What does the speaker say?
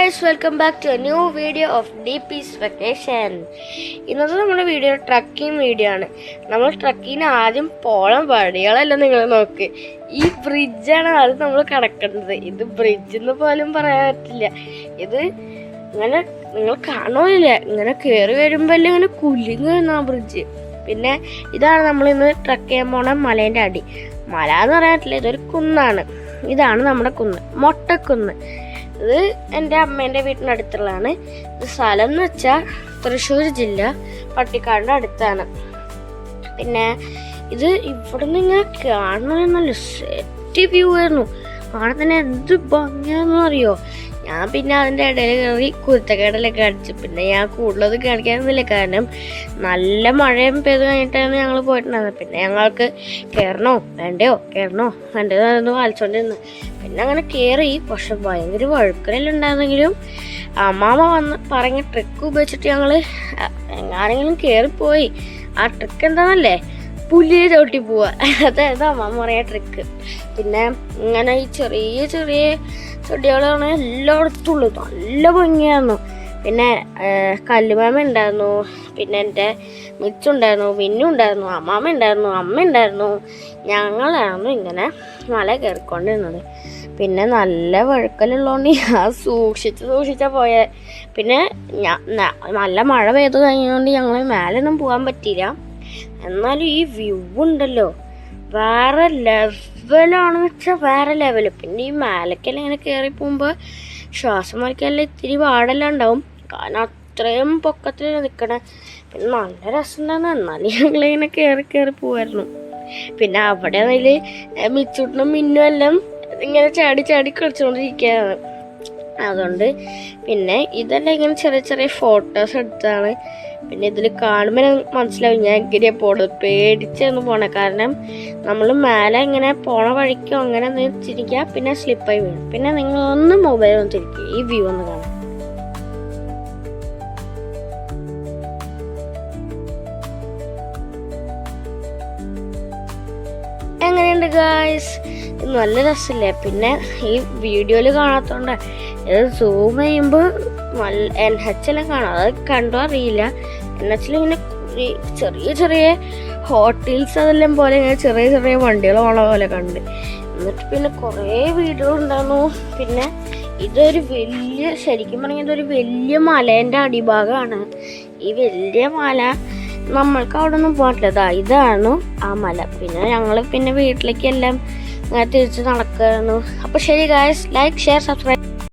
guys, welcome back to a new video of DP's Vacation. ഇന്നത്തെ നമ്മുടെ video trekking video ആണ്. നമ്മൾ ട്രക്കിങ്ങിന് ആദ്യം പോകാൻ പടികളെല്ലാം നിങ്ങൾ നോക്ക്. ഈ ബ്രിഡ്ജാണ് ആദ്യം നമ്മൾ കടക്കേണ്ടത്. ഇത് ബ്രിഡ്ജ് എന്ന് പോലും പറയാൻ പറ്റില്ല. ഇത് ഇങ്ങനെ നിങ്ങൾ കാണുന്നില്ല, ഇങ്ങനെ കയറി വരുമ്പോൾ ഇങ്ങനെ കുലുങ്ങി വരുന്ന ബ്രിഡ്ജ്. പിന്നെ ഇതാണ് നമ്മൾ ഇന്ന് ട്രക്ക് ചെയ്യാൻ പോണ മലേൻ്റെ അടി. മല എന്ന് പറയാൻ പറ്റില്ല, ഇതൊരു കുന്നാണ്. ഇതാണ് നമ്മുടെ കുന്ന്, മൊട്ടക്കുന്ന്. ഇത് എൻ്റെ അമ്മേൻ്റെ വീട്ടിനടുത്തുള്ളതാണ്. ഇത് സ്ഥലം എന്ന് വെച്ചാൽ തൃശ്ശൂർ ജില്ല പട്ടിക്കാടിൻ്റെ അടുത്താണ്. പിന്നെ ഇത് ഇവിടെ നിന്ന് ഇങ്ങനെ കാണുന്നത് നല്ല സെറ്റ് വ്യൂ ആയിരുന്നു. കാണാൻ തന്നെ എന്ത് ഭംഗിയാണെന്ന് അറിയോ. ഞാൻ പിന്നെ അതിൻ്റെ ഇടയിൽ കയറി കുരുത്തക്കേടലൊക്കെ അടിച്ചു. പിന്നെ ഞാൻ കൂടുതലത് കാണിക്കാനൊന്നുമില്ല, കാരണം നല്ല മഴയും പെയ്ത് കഴിഞ്ഞിട്ടാണ് ഞങ്ങൾ പോയിട്ടുണ്ടായിരുന്നത്. പിന്നെ ഞങ്ങൾക്ക് കയറണോ വേണ്ടയോ എന്ന് വാലിച്ചോണ്ടിരുന്നു. പിന്നെ അങ്ങനെ കയറി. പക്ഷെ ഭയങ്കര വഴുക്കലെല്ലാം ഉണ്ടായിരുന്നെങ്കിലും അമ്മാമ്മ വന്ന് പറഞ്ഞ ട്രിക്ക് ഉപയോഗിച്ചിട്ട് ഞങ്ങൾ എങ്ങാനെങ്കിലും കയറിപ്പോയി. ആ ട്രിക്ക് എന്താണെന്നല്ലേ, പുലിയെ ചവിട്ടി പോവുക. അതായത് അമ്മാമ്മ പറയാ ട്രിക്ക്. പിന്നെ ഇങ്ങനെ ഈ ചെറിയ ചെറിയ ചെടികളാണ് എല്ലായിടത്തും ഉള്ളത്. നല്ല ഭംഗിയായിരുന്നു. പിന്നെ കല്ലുമാമ ഉണ്ടായിരുന്നു, പിന്നെ എൻ്റെ മിച്ചുണ്ടായിരുന്നു, മിന്നുണ്ടായിരുന്നു, അമ്മാമ്മ ഉണ്ടായിരുന്നു, അമ്മ ഉണ്ടായിരുന്നു. ഞങ്ങളായിരുന്നു ഇങ്ങനെ മല കയറിക്കൊണ്ടിരുന്നത്. പിന്നെ നല്ല വഴുക്കലുള്ളതുകൊണ്ട് ഞാൻ സൂക്ഷിച്ചാൽ പോയേ. പിന്നെ നല്ല മഴ പെയ്ത് കഴിഞ്ഞതുകൊണ്ട് ഞങ്ങൾ മേലൊന്നും പോകാൻ പറ്റിയില്ല. എന്നാലും ഈ വ്യൂ ഉണ്ടല്ലോ, വേറെ ലെവലാണെന്ന് വെച്ചാൽ വേറെ ലെവല്. പിന്നെ ഈ മേലക്കെല്ലാം ഇങ്ങനെ കയറി പോകുമ്പോൾ ശ്വാസം വലിക്കെല്ലാം ഇത്തിരി പാടെല്ലാം ഉണ്ടാവും, കാരണം അത്രയും പൊക്കത്തിൽ നിൽക്കണേ. പിന്നെ നല്ല രസമുണ്ടായിരുന്നു. എന്നാലും ഞങ്ങളിങ്ങനെ കയറി പോവായിരുന്നു. പിന്നെ അവിടെ അതിൽ മിച്ചൂട്ടിനും മിന്നും എല്ലാം ഇങ്ങനെ ചാടി കളിച്ചുകൊണ്ടിരിക്കുകയാണ്. അതുകൊണ്ട് പിന്നെ ഇതെല്ലാം ഇങ്ങനെ ചെറിയ ചെറിയ ഫോട്ടോസ് എടുത്താണ്. പിന്നെ ഇതിൽ കാണുമ്പോൾ മനസ്സിലാവും ഞാൻ എങ്ങനെയാണ് പോണത്. പേടിച്ചൊന്നും പോണേ, കാരണം നമ്മൾ മേലെ ഇങ്ങനെ പോണ വഴിക്കോ അങ്ങനെ തിരിക്കുക, പിന്നെ സ്ലിപ്പായി വീഴും. പിന്നെ നിങ്ങളൊന്ന് മൊബൈൽ ഒന്ന് തിരിക്കുക, ഈ വ്യൂ ഒന്ന് കാണാം. എങ്ങനെയുണ്ട് ഗായ്സ്? നല്ല രസമില്ലേ? പിന്നെ ഈ വീഡിയോയിൽ കാണാത്തതുകൊണ്ട് ഇത് സൂം ചെയ്യുമ്പോൾ NH എല്ലാം കാണാം. അത് കണ്ടോ അറിയില്ല. NH ഇങ്ങനെ ചെറിയ ചെറിയ ഹോട്ടൽസ് അതെല്ലാം പോലെ ഇങ്ങനെ ചെറിയ ചെറിയ വണ്ടികൾ പോണ പോലെ കണ്ട്. എന്നിട്ട് പിന്നെ കുറേ വീടുകൾ ഉണ്ടായിരുന്നു. പിന്നെ ഇതൊരു ശരിക്കും പറഞ്ഞാൽ ഇതൊരു വലിയ മലേൻ്റെ അടിഭാഗമാണ്. ഈ വലിയ മല നമ്മൾക്ക് അവിടെ ഒന്നും പോകാൻ. ഇതാണ് ആ മല. പിന്നെ ഞങ്ങൾ പിന്നെ വീട്ടിലേക്കെല്ലാം തിരിച്ച് നടക്കായിരുന്നു. അപ്പോൾ ശരി ഗായ്സ്, ലൈക്ക്, ഷെയർ, സബ്സ്ക്രൈബ്.